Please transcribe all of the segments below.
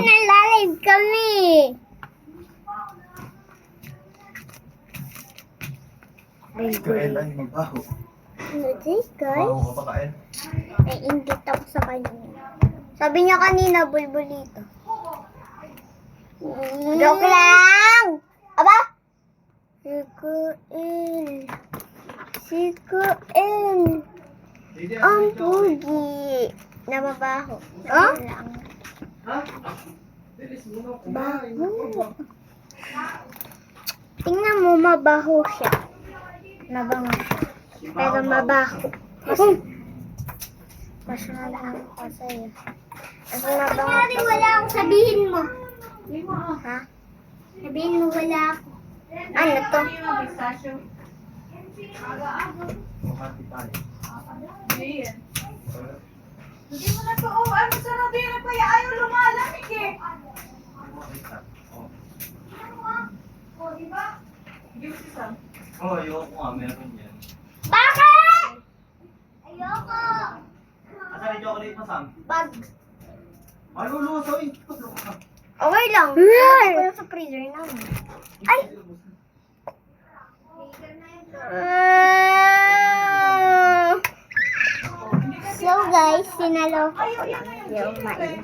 nalalive kami. Kain lang yung magbaho. Hindi, guys. Baho ka pa kain. Naiingit ako sa kanya. Sabi niya kanina, bulbulito. Joke lang! Aba? Sikuin. Sikuin. Ang pugi. Nababaho. Oh? Baho. Tingnan mo, mabaho siya. Nabango siya. Pero mabaho. Mas mabaho ka sa'yo. Mas mabaho ka sa'yo. Wala akong sabihin mo. Ha? Sabihin mo wala ako. Ano to? Bumati tayo. Hindi mo na to, ano sa radyo pa yung ayaw lumalamig eh. Oh, di ba? Give si Sam. Oo, ayoko nga, meron yan. Bakit? Ayoko. Asan yung chocolate mo, Sam? Pag. Malulusoy. Okay lang. Ay! Wala sa freezer namin. Ay! So guys, sinalo ko po lang yung mais.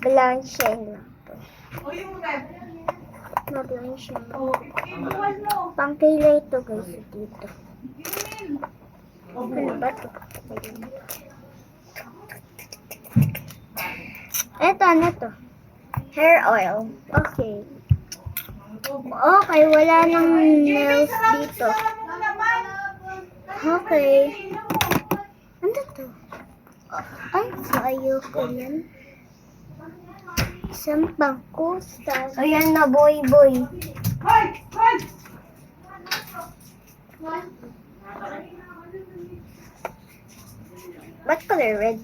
Blanche lang po. O yung red. Ma-blanche lang. O, ibuwan mo. Pang-tailor ito guys, dito. Yun. Ano ba ito? Eto, ano to? Hair oil. Okay. Okay, wala nang nails dito. Okay. Ano to? Ay, so ayoko yan. Isang pangkustas. Ayan na, boy. Hoy! Hoy! Ba't color red?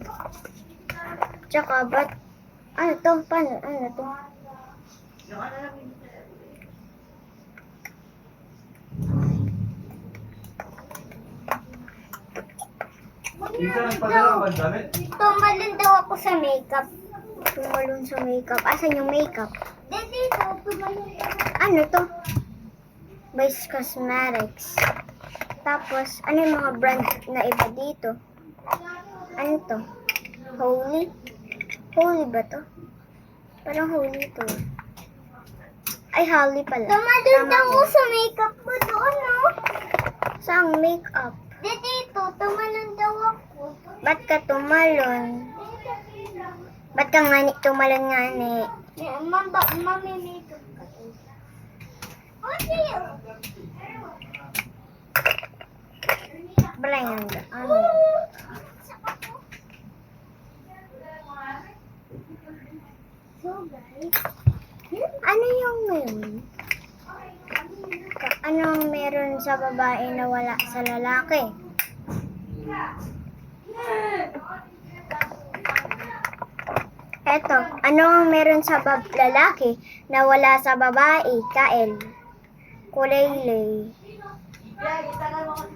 Tsaka, ba't? Ano to? Paano? Ano to? Isa nagpadala ang damit. Tumalon daw ako sa makeup. Tumalon sa makeup. Asan yung makeup? Dito, tumalon. Ano to? Vice Cosmetics. Tapos, ano yung mga brand na iba dito? Ano to? Holy? Holy ba to? Parang holy to. Ay, Holly pala. Tumalon daw ako sa makeup ko doon, no? Saan makeup? Dito, tumalon daw ako. Ba't ka tumalon? Ba't ka ngani tumalon ngani? Mami-makeup ka. Brand. Ano? So guys, ano yung ngayon? Anong meron sa babae na wala sa lalaki? Eto, ano ang meron sa lalaki na wala sa babae? Kael. Kulay-lay.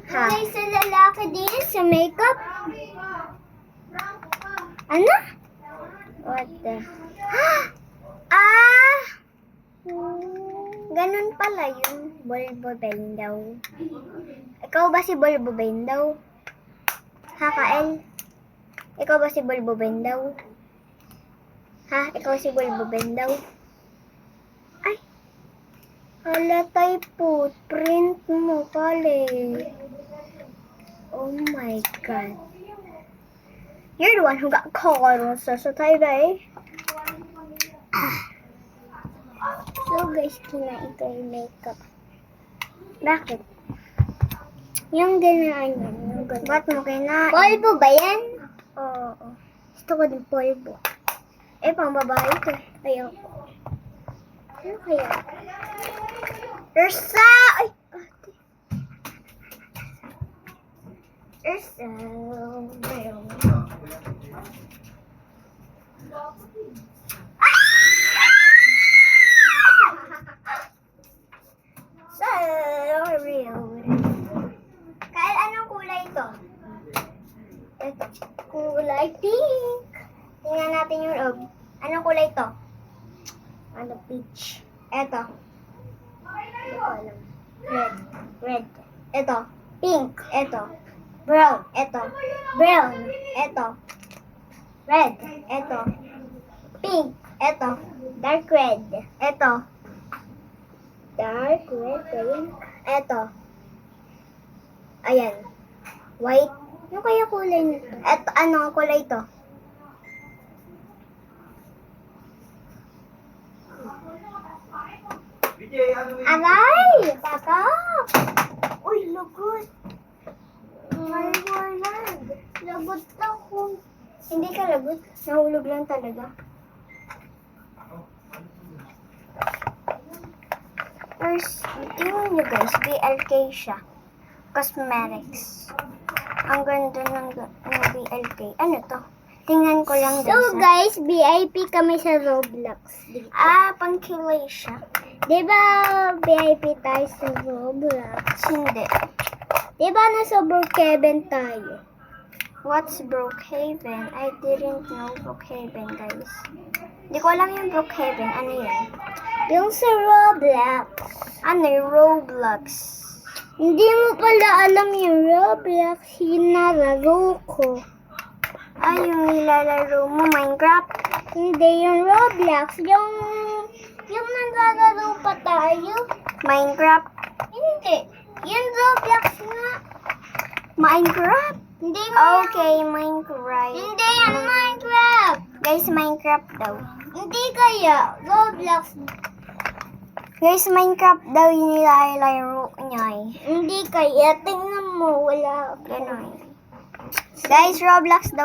Ha? Kulay sa lalaki din sa makeup? Ano? What the? Ah! Ganun pala yun. Bulbo daw. Ikaw ba si Bulbo daw? Ha, Kael? Ikaw ba si Bulbo daw? Ha? Ikaw si Bulbo daw? Ay! Hala, tayo footprint mo pala. Oh my God. You're the one who got caught on sa Taybay. So guys, kinain ko yung makeup. Bakit? Yung ganaan yan. Yung ganaan. Ba't mo kinain? Polvo ba yan? Oo. Gusto ko din polvo. Eh, pang babae ito. Ayoko. Ano kaya? Ursa! Ay! Ate. Ursa. Ayoko. Kyle, anong kulay ito? Ito. Kulay pink. Tingnan natin yung loob. Anong kulay ito? Ano, peach. Eto. Hindi ko alam. Red. Eto. Pink. Eto. Brown. Eto. Brown. Eto. Red. Eto. Pink. Eto. Dark red. Eto. Dark red. Pink. Eto. Ayan. White. Ano kaya kulay nito? Eto. Ano ang kulay ito? BJ, ano yung... Aray! Tata! Uy, lagot! Marwalag! Lagot ako. Hindi ka lagot. Nahulog lang talaga. First, tingnan nyo guys. BLK siya. Cosmetics. Ang ganda ng BLK. Ano to? Tingnan ko lang guys. So guys, VIP kami sa Roblox. Pang-kilay siya. Diba VIP tayo sa Roblox? Hindi. Diba nasa Brookhaven tayo? What's Brookhaven? I didn't know Brookhaven, guys. Hindi ko alam yung Brookhaven. Ano yan? Yung sa Roblox. Ano yung Roblox? Hindi mo pala alam yung Roblox. Yung nalaro ko. Yung nilalaro mo, Minecraft? Hindi, yung Roblox. Yung naglalaro pa tayo. Minecraft? Hindi. Yung Roblox nga. Minecraft? Hindi nga. Okay, Minecraft. Hindi yan Minecraft. Guys, Minecraft daw. Hindi kaya. Roblox. Guys, Minecraft daw yung nilalaro niya eh. Hindi kaya. Tingnan mo, wala. Ganon. Guys, Roblox daw.